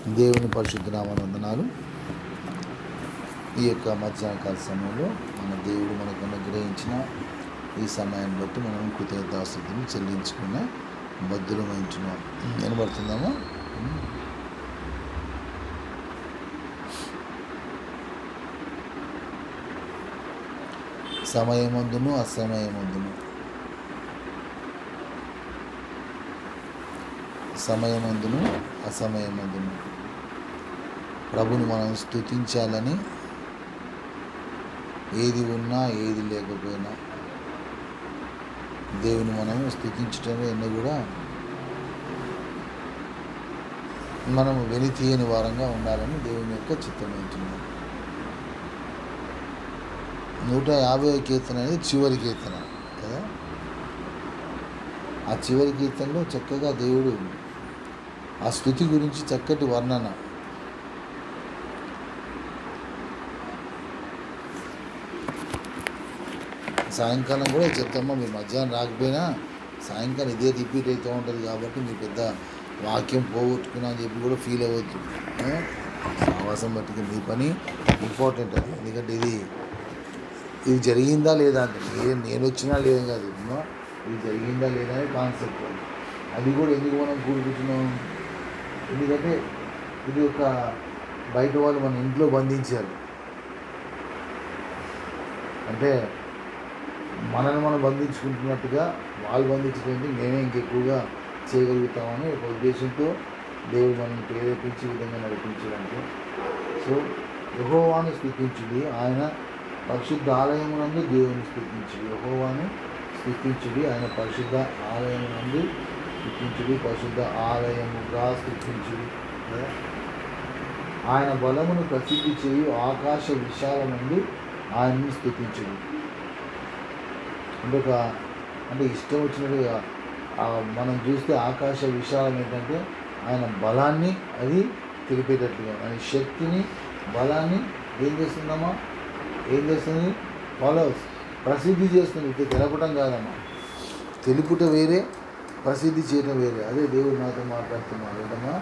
దేవుని పరిశుద్ధ నామమున వందనాలు. ఈ యొక్క మధ్యాహ్నకాల సమయంలో మన దేవుడు మనకు అనుగ్రహించిన ఈ సమయాన్ని బట్టి మనం కృతజ్ఞతాస్తుతిని చెల్లించుకున్న బద్దులమైంటున్నాం. వినబడుతుందామా? సమయమందును అసమయమందును, సమయమందును అసమయమందును ప్రభుని మనం స్తుతించాలని, ఏది ఉన్నా ఏది లేకపోయినా దేవుని మనం స్తుతించటమే ఎన్నో కూడా మనము వెలితీయని వారంగా ఉండాలని దేవుని యొక్క చిత్తమైంటున్నాం. 150వ కీర్తన అనేది చివరి కీర్తన కదా. ఆ చివరి కీర్తనలో చక్కగా దేవుడు ఆ స్తుతి గురించి చక్కటి వర్ణన. సాయంకాలం కూడా చెప్తామా, మీరు మధ్యాహ్నం రాకపోయినా సాయంకాలం ఇదే రిపీట్ అవుతూ ఉంటుంది కాబట్టి మీ పెద్ద వాక్యం పోగొట్టుకున్నా అని చెప్పి కూడా ఫీల్ అవ్వద్దు. సావాసం బట్టి మీ పని ఇంపార్టెంట్ అది. ఎందుకంటే ఇది జరిగిందా లేదా అంటే నేను వచ్చినా లేదని కాదు, ఇది జరిగిందా లేదా అని కాన్సెప్ట్. అది కూడా ఎందుకు మనం కూడుకుంటున్నాం? ఎందుకంటే ఇది ఒక బయట వాళ్ళు మన ఇంట్లో బంధించారు అంటే మనల్ని మనం బంధించుకుంటున్నట్టుగా వాళ్ళు బంధించుకుంటే మేమే ఇంకెక్కువగా చేయగలుగుతామని ఒక ఉద్దేశంతో దేవుడు మనల్ని ప్రేరేపించే విధంగా నడిపించడానికి. సో యెహోవాను స్తుతించుడి, ఆయన పరిశుద్ధ ఆలయమునందు దేవుని స్తుతించుడి. యెహోవాను స్తుతించుడి, ఆయన పరిశుద్ధ ఆలయమునందు స్తుతించుడి, పరిశుద్ధ ఆలయముగా స్తుతించుడి. ఆయన బలమును ప్రసిద్ధి చేయు ఆకాశ విశాలమందు ఆయన్ని స్తుతించుడి. అంటే ఇష్టం వచ్చినట్టుగా మనం చూస్తే ఆకాశ విశాలం ఏంటంటే ఆయన బలాన్ని అది తెలిపేటట్లుగా, ఆయన శక్తిని బలాన్ని ఏం చేస్తుందమ్మా, ఏం చేస్తుంది? ఫాలోవర్స్ ప్రసిద్ధి చేస్తుంది. ఇది తెలపటం కాదమ్మా, తెలుపుట వేరే, ప్రసిద్ధి చేయటం వేరే. అదే దేవుడు నాతో మాట్లాడుతున్నాడు ఏంటమ్మా,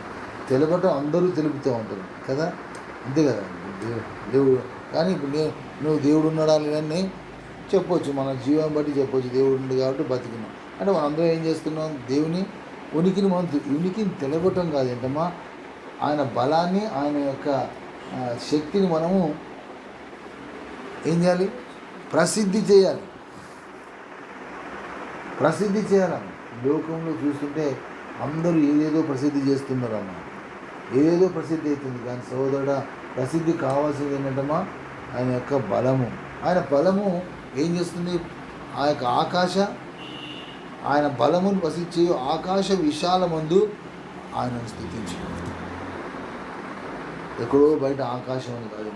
తెలపటం అందరూ తెలుపుతూ ఉంటారు కదా, అంతే కదా దేవుడు. కానీ ఇప్పుడు నువ్వు దేవుడు ఉన్నాడా లేదని చెప్పొచ్చు, మన జీవం బట్టి చెప్పొచ్చు. దేవుడు ఉంది కాబట్టి బతికినాం అంటే మనందరం ఏం చేస్తున్నాం? దేవుని ఉనికిని తెలపటం కాదు ఏంటమ్మా, ఆయన బలాన్ని, ఆయన యొక్క శక్తిని మనము ఏం చేయాలి? ప్రసిద్ధి చేయాలి. లోకంలో చూస్తుంటే అందరూ ఏదేదో ప్రసిద్ధి చేస్తున్నారమ్మా, ఏదేదో ప్రసిద్ధి అవుతుంది. కానీ సోదరుడ, ప్రసిద్ధి కావాల్సింది ఏంటంటమ్మా ఆయన యొక్క బలము. ఆయన బలము ఏం చేస్తుంది? ఆ యొక్క ఆయన బలమును ప్రసిద్ధి ఆకాశ విశాలమందు ఆయనను స్తుతించు. ఎక్కడో బయట ఆకాశం అని కాదు,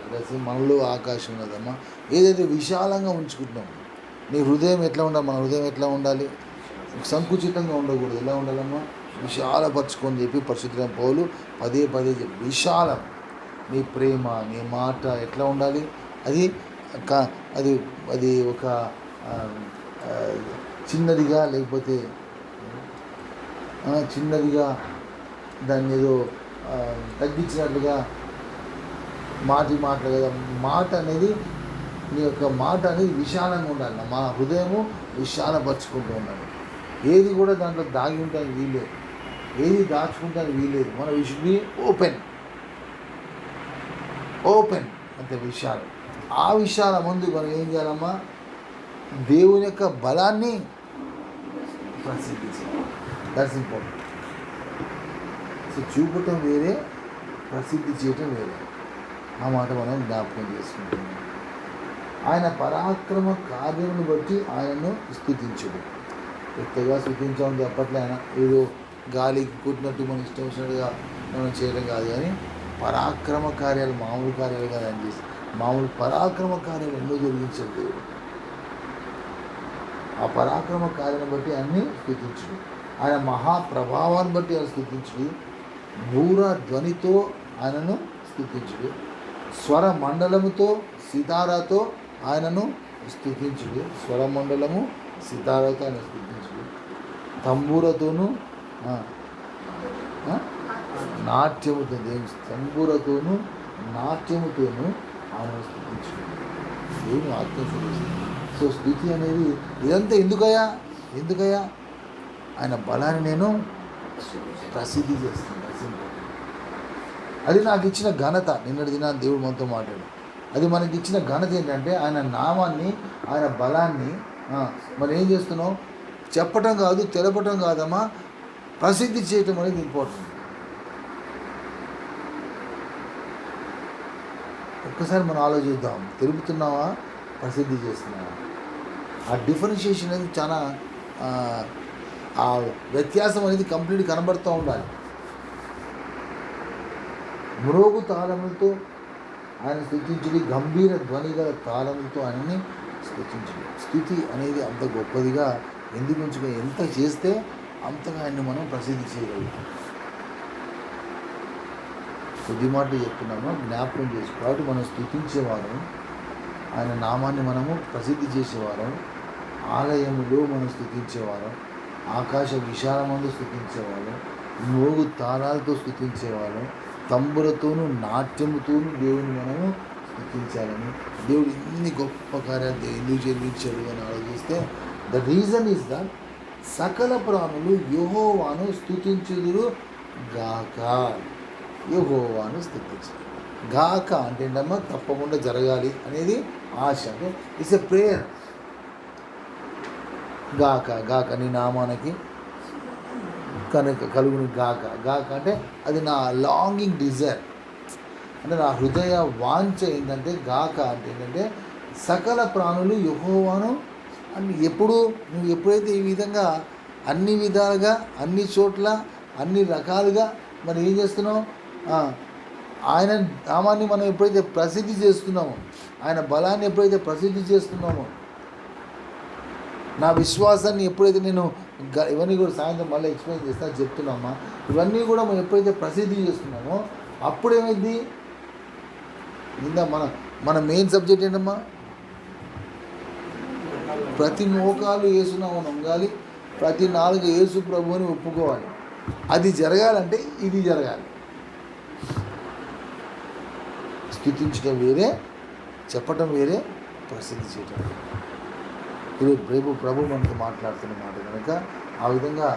మనలో ఆకాశం ఉన్నదమ్మా. ఏదైతే విశాలంగా ఉంచుకుంటున్నాం, నీ హృదయం ఎట్లా ఉండాలి? మన హృదయం ఎట్లా ఉండాలి? సంకుచితంగా ఉండకూడదు. ఎలా ఉండాలమ్మా? విశాలపరచుకొని చెప్పి పరిశుద్ధ పౌలు పదే చెప్పి, విశాలం. నీ ప్రేమ, నీ మాట ఎట్లా ఉండాలి? అది ఒక చిన్నదిగా, లేకపోతే చిన్నదిగా దాన్ని ఏదో తగ్గించినట్లుగా మాటలు కదా. మాట అనేది, నీ యొక్క మాట అనేది విశాలంగా ఉండాలి. మా హృదయము విశాలపరచుకుంటూ ఉండాలి. ఏది కూడా దాంట్లో దాగి ఉంటానికి వీల్లేదు, ఏది దాచుకుంటానికి వీల్లేదు. మన వి షుడ్ బి ఓపెన్ అంటే విశాలం. ఆ విశాల ముందు మనం ఏం చేయాలమ్మా? దేవుని యొక్క బలాన్ని ప్రసిద్ధి చేయాలి. That's important. సో చూపటం వేరే, ప్రసిద్ధి చేయటం వేరే. ఆ మాట మనం జ్ఞాపకం చేసుకుంటున్నాం. ఆయన పరాక్రమ కార్యమును బట్టి ఆయనను స్తుతించుడు. కొత్తగా స్తుతించామని చెప్పట్లే, ఆయన ఏదో గాలికి కుట్టినట్టు మనం ఇష్టం వచ్చినట్టుగా మనం చేయడం కాదు. కానీ పరాక్రమ కార్యాలు మామూలు కార్యాలు కాదు. ఆయన చేసి మామూలు పరాక్రమ కార్యాలు ఎన్నో జరిగించాడు దేవుడు. ఆ పరాక్రమ కార్యాన్ని బట్టి అన్నీ స్తుతించుడు. ఆయన మహాప్రభావాన్ని బట్టి ఆయన స్తుతించుడు. బూర ధ్వనితో ఆయనను స్తుతించుడు. స్వర మండలముతో, సితారాతో ఆయనను స్తుతించుడు. స్వరమండలము, సితారాతో ఆయన స్తుతించుడు. తంబూరతోనూ నాట్యముతో దేవుని తంబురతోనూ నాట్యముతోనూ ఆయన స్తుతించుకుంటాం. దేవుని వాక్యం స్తుతిస్తుంది. సో స్తుతి అనేది ఇదంతా ఎందుకయ్యా ఆయన బలాన్ని నేను ప్రసిద్ధి చేస్తాను. అది నాకు ఇచ్చిన ఘనత. నిన్నటి దినాన్ని దేవుడు మనతో మాట్లాడు. అది మనకి ఇచ్చిన ఘనత ఏంటంటే ఆయన నామాన్ని, ఆయన బలాన్ని మరి ఏం చేస్తున్నాం? చెప్పటం కాదు, తెలపటం కాదమ్మా, ప్రసిద్ధి చేయటం అనేది ఇంపార్టెంట్. ఒక్కసారి మనం ఆలోచిద్దాం. తెలుపుతున్నావా, ప్రసిద్ధి చేస్తున్నావా? ఆ డిఫరెన్షియేషన్ అనేది చాలా ఆ వ్యత్యాసం అనేది కంప్లీట్ కనబడుతూ ఉండాలి. మ్రోగు తాళములతో ఆయన స్తుతించుడి, గంభీర ధ్వని గల తాళములతో ఆయనని స్తుతించుడి. స్థుతి అనేది అంత గొప్పదిగా ఎందుకు ఉంచుకో, ఎంత చేస్తే అంతగా ఆయన్ని మనం ప్రసిద్ధి చేయగలుగుతాం. కొద్ది మాటలు చెప్తున్నాము, జ్ఞాపకం చేసి. కాబట్టి మనం స్తుతించేవారం, ఆయన నామాన్ని మనము ప్రసిద్ధి చేసేవారం, ఆలయములో మనం స్తుతించేవారం, ఆకాశ విశాలమందు స్థుతించేవాళ్ళం, మోగు తాళాలతో స్థుతించేవాళ్ళం, తంబురతోనూ నాట్యముతోనూ దేవుని మనము స్థుతించాలని. దేవుడు ఇన్ని గొప్ప కార్యాలు ఎందుకు జరిగించాడు అని ఆలోచిస్తే ద రీజన్ ఈజ్ దట్ సకల ప్రాణులు యెహోవాను స్తుతించుదురు గాక. యెహోవాను స్తుతించు గాక అంటే ఏంటమ్మా, తప్పకుండా జరగాలి అనేది ఆశ. అంటే ఇట్స్ ఎ ప్రేయర్. గాక గాక నీ నామానికి కనుక కలుగుని గాక. గాక అంటే అది నా లాంగింగ్ డిజైర్, అంటే నా హృదయ వాంఛ ఏంటంటే గాక అంటే ఏంటంటే సకల ప్రాణులు యెహోవాను అని. ఎప్పుడు నువ్వు ఎప్పుడైతే ఈ విధంగా అన్ని విధాలుగా, అన్ని చోట్ల, అన్ని రకాలుగా మరి ఏం చేస్తున్నావు, ఆయన నామాన్ని మనం ఎప్పుడైతే ప్రసిద్ధి చేస్తున్నామో, ఆయన బలాన్ని ఎప్పుడైతే ప్రసిద్ధి చేస్తున్నామో, నా విశ్వాసాన్ని ఎప్పుడైతే నేను ఇవన్నీ కూడా సాయంత్రం మళ్ళీ ఎక్స్ప్లెయిన్ చేస్తా చెప్తున్నామా, ఇవన్నీ కూడా మనం ఎప్పుడైతే ప్రసిద్ధి చేస్తున్నామో అప్పుడు ఏమైంది? ఇందా మన మెయిన్ సబ్జెక్ట్ ఏంటమ్మా, ప్రతి మోకాలు యేసునామమున వంగాలి, ప్రతి నాలుగు యేసు ప్రభువుని ఒప్పుకోవాలి. అది జరగాలంటే ఇది జరగాలి. స్తుతించడం వేరే, చెప్పటం వేరే, ప్రసిద్ధి చేయటం వేరే. ఇది ప్రభు మనతో మాట్లాడుతున్న మాట కనుక ఆ విధంగా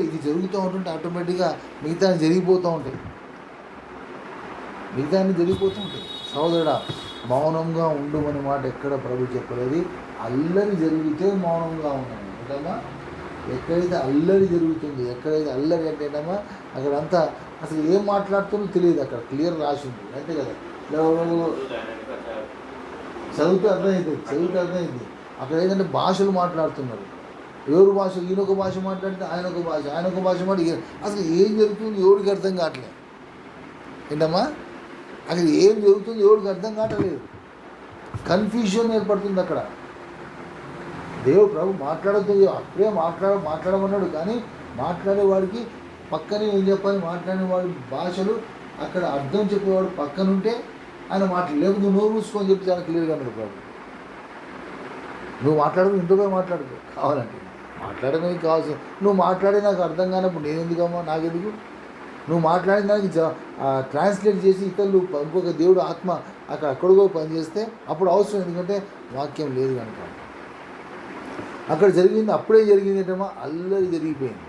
ఇది జరుగుతూ ఉంటుంటే ఆటోమేటిక్గా మిగతా జరిగిపోతూ ఉంటాయి. సహోదరుడా, మౌనంగా ఉండమని మాట ఎక్కడ ప్రభు చెప్పలేదు. అల్లరి జరిగితే మౌనంగా ఉన్నాను ఏంటమ్మా. ఎక్కడైతే అల్లరి జరుగుతుంది, ఎక్కడైతే అల్లరి అంటే ఏంటమ్మా, అక్కడంతా అసలు ఏం మాట్లాడుతుందో తెలియదు. అక్కడ క్లియర్ రాసి ఉంటుంది అంతే కదా. చదివితే అర్థమైంది. అక్కడ ఏంటంటే భాషలు మాట్లాడుతున్నారు. ఎవరు భాష, ఈయనొక భాష మాట్లాడితే ఆయన ఒక భాష మాట్లాడి అసలు ఏం జరుగుతుంది ఎవరికి అర్థం కావట్లేదు. ఏంటమ్మా, అక్కడ ఏం జరుగుతుంది ఎవరికి అర్థం కావట్లేదు. కన్ఫ్యూజన్ ఏర్పడుతుంది అక్కడ. దేవుడు ప్రభు మాట్లాడుతుంది, అప్పుడే మాట్లాడమన్నాడు. కానీ మాట్లాడేవాడికి పక్కనే ఏం చెప్పాలి, మాట్లాడే వాడి భాషలు అక్కడ అర్థం చెప్పేవాడు పక్కనుంటే ఆయన లేకపోతే నువ్వు నోరు మూసుకొని చెప్పి చాలా క్లియర్గా అన్నాడు ప్రభు. నువ్వు మాట్లాడుకు, ఇంట్లో మాట్లాడుకో కావాలంటే, మాట్లాడమే కావాల్సి. నువ్వు మాట్లాడే నాకు అర్థం కానప్పుడు నేను ఎందుకమ్మా, నాకెందుకు? నువ్వు మాట్లాడిన దానికి ట్రాన్స్లేట్ చేసి ఇతరులు ఇంకొక దేవుడు ఆత్మ అక్కడికో పనిచేస్తే అప్పుడు అవసరం. ఎందుకంటే వాక్యం లేదు కనుక. అక్కడ జరిగింది, అప్పుడే జరిగింది ఏంటమ్మా, అల్లరి జరిగిపోయింది.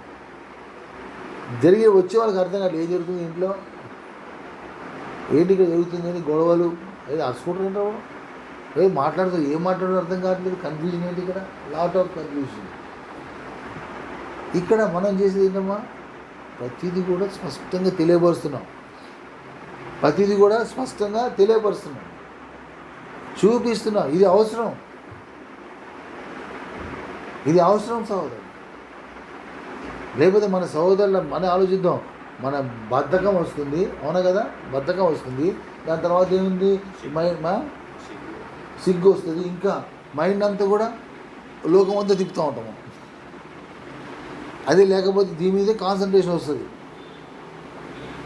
వచ్చే వాళ్ళకి అర్థం కాదు ఏం జరుగుతుంది ఇంట్లో, ఏంటి ఇక్కడ జరుగుతుంది అని. గొడవలు ఏదో అరుచుకుంటారు, ఏం మాట్లాడో అర్థం కావట్లేదు. కన్ఫ్యూజన్ ఏంటి ఇక్కడ, లాట్ ఆఫ్ కన్ఫ్యూజన్. ఇక్కడ మనం చేసేది ఏంటమ్మా, ప్రతిదీ కూడా స్పష్టంగా తెలియపరుస్తున్నాం. చూపిస్తున్నాం. ఇది అవసరం సహోదరు. లేకపోతే మన సహోదరుల మన ఆలోచిద్దాం, మన బద్ధకం వస్తుంది. అవునా కదా, బద్ధకం వస్తుంది. దాని తర్వాత ఏముంది, సిగ్గు వస్తుంది. ఇంకా మైండ్ అంతా కూడా లోకం అంతా తిప్పుతూ ఉంటాము. అది లేకపోతే దీని మీదే కాన్సన్ట్రేషన్ వస్తుంది.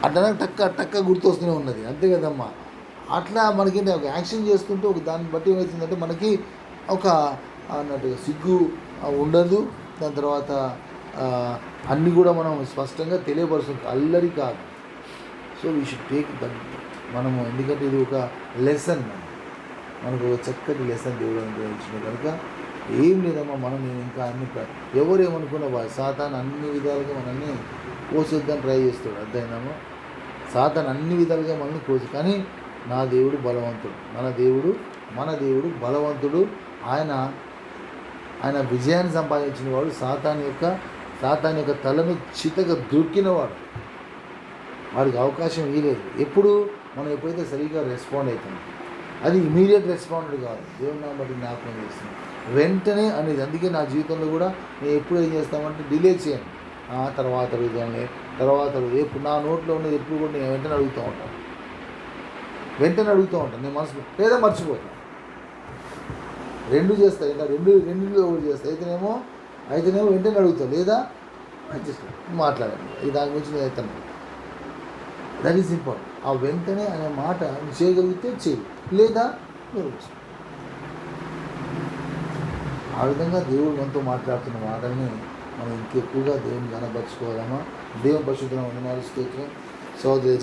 అట్లనే టక్క గుర్తొస్తూనే ఉన్నది. అంతే కదమ్మా. అట్లా మనకి ఒక యాక్షన్ చేస్తుంటే ఒక దాన్ని బట్టి ఏమవుతుందంటే మనకి ఒక అన్నట్టుగా సిగ్గు ఉండదు. దాని తర్వాత అన్నీ కూడా మనం స్పష్టంగా తెలియపరుస్తుంది. అల్లరి కాదు. So we should take that. మనము ఎందుకంటే ఇది ఒక లెసన్, మనకు ఒక చక్కటి లెసన్ దేవుడు అనుగ్రహించిన కనుక ఏం లేదమ్మా. నేను ఇంకా ఎవరేమనుకున్నా సాతాను అన్ని విధాలుగా మనల్ని కోసేద్దని ట్రై చేస్తాడు. అర్థమైందమ్మా. సాతాను అన్ని విధాలుగా మనల్ని కోసి, కానీ నా దేవుడు బలవంతుడు, మన దేవుడు బలవంతుడు. ఆయన విజయాన్ని సంపాదించిన వాడు. సాతాను యొక్క తలను చితగా దొరికినవాడు. వాడికి అవకాశం ఇవ్వలేదు. ఎప్పుడైతే సరిగ్గా రెస్పాండ్ అవుతాం, అది ఇమీడియట్ రెస్పాండ్ కాదు, దేవుని నామమున బట్టి జ్ఞాపకం చేస్తున్నాం వెంటనే అనేది. అందుకే నా జీవితంలో కూడా నేను ఎప్పుడు ఏం చేస్తామంటే డిలే చేయను. తర్వాత అడుగుతాను, ఎప్పుడు నా నోట్లో ఉన్నది ఎప్పుడు కూడా నేను వెంటనే అడుగుతూ ఉంటాను. నేను మనసు లేదా మర్చిపోతాను. రెండు చేస్తాను, ఇంకా రెండులో ఒకటి చేస్తాను. అయితేనేమో వెంటనే అడుగుతాను, లేదా అడ్జస్ట్ మాట్లాడాను. దాని గురించి నేను అవుతాను. That is important. ఆ వెంటనే అనే మాట నువ్వు చేయగలిగితే చేయి, లేదా నువ్వు. ఆ విధంగా దేవుడు మనతో మాట్లాడుతున్న మాటల్ని మనం ఇంకెక్కువగా దేవుని కనపరుచుకోవాలమ్మా. దేవుని పరిశుద్ధమైన వందనాలు, స్తోత్రం. సోదరి